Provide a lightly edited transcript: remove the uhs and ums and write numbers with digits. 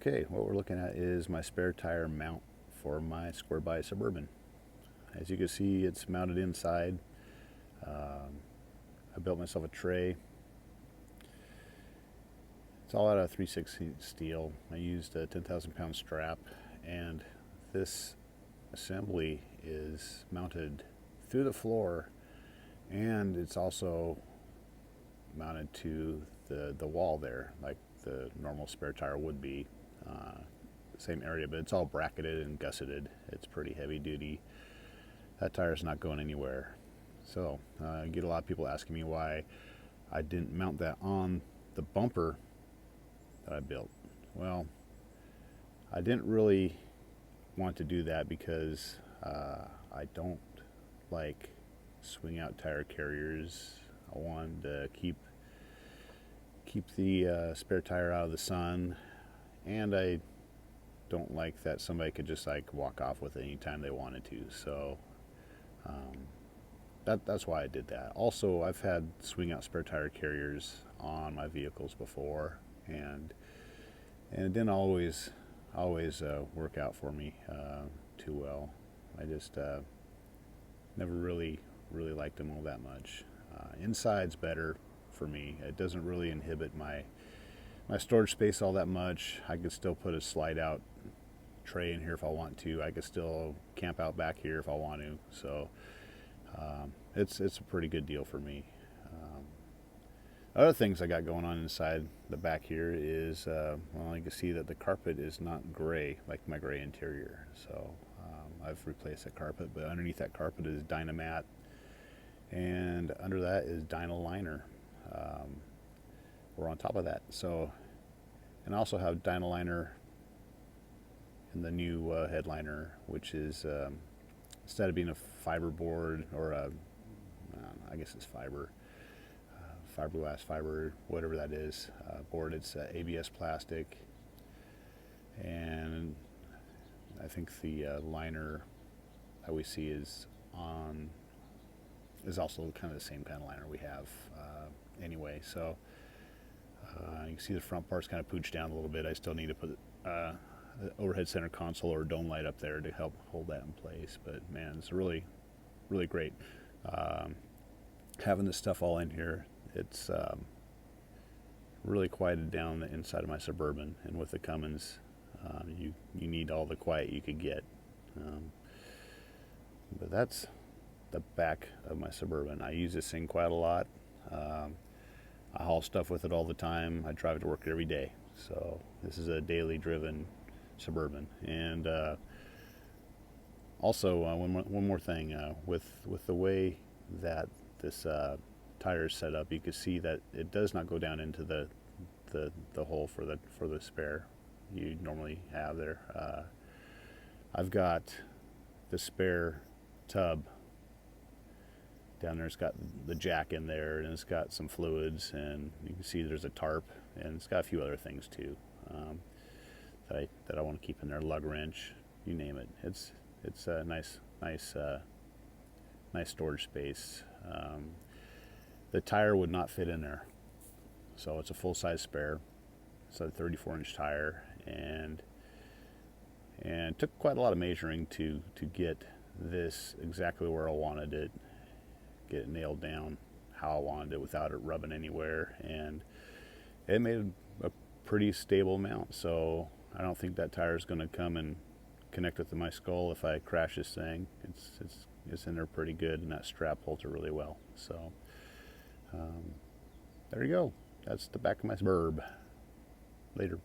Okay, what we're looking at is my spare tire mount for my square body Suburban. As you can see, it's mounted inside. I built myself a tray. It's all out of 3/16 steel. I used a 10,000 pound strap, and this assembly is mounted through the floor, and it's also mounted to the wall there, like the normal spare tire would be. Same area, but it's all bracketed and gusseted. It's pretty heavy duty. That tire's not going anywhere. So I get a lot of people asking me why I didn't mount that on the bumper that I built. Well, I didn't really want to do that because I don't like swing out tire carriers. I wanted to keep the spare tire out of the sun, and I don't like that somebody could just like walk off with it anytime they wanted to. So that's why I did that. Also, I've had swing out spare tire carriers on my vehicles before, and it didn't always work out for me too well. I just never really liked them all that much. Inside's better for me. It doesn't really inhibit my storage space all that much. I could still put a slide out tray in here if I want to. I could still camp out back here if I want to. So it's a pretty good deal for me. Other things I got going on inside the back here is, well, you can see that the carpet is not gray like my gray interior. So I've replaced that carpet, but underneath that carpet is Dynamat, and under that is Dynaliner. We're on top of that. So, and I also have Dynaliner in the new headliner, which is instead of being a fiberboard or I guess it's fiberglass, whatever that is, board. It's ABS plastic, and I think the liner that we see is also kind of the same kind of liner we have anyway. So you can see the front part's kind of pooched down a little bit. I still need to put the overhead center console or dome light up there to help hold that in place. But man, it's really great having this stuff all in here. It's really quieted down the inside of my Suburban, and with the Cummins, you need all the quiet you could get. But that's the back of my Suburban. I use this thing quite a lot. I haul stuff with it all the time. I drive it to work every day. So this is a daily driven Suburban. And also one more thing, with the way that this tire is set up, you can see that it does not go down into the hole for the spare you normally have there. I've got the spare tub down there. It's got the jack in there, and it's got some fluids, and you can see there's a tarp, and it's got a few other things too that I want to keep in there. Lug wrench, you name it. It's a nice storage space. The tire would not fit in there, so it's a full-size spare. It's a 34-inch tire, and it took quite a lot of measuring to get this exactly where I wanted it, get it nailed down how I wanted it without it rubbing anywhere, and it made a pretty stable mount. So I don't think that tire is going to come and connect with my skull if I crash this thing. It's in there pretty good, and that strap holds it really well. So there you go. That's the back of my Suburb. Later.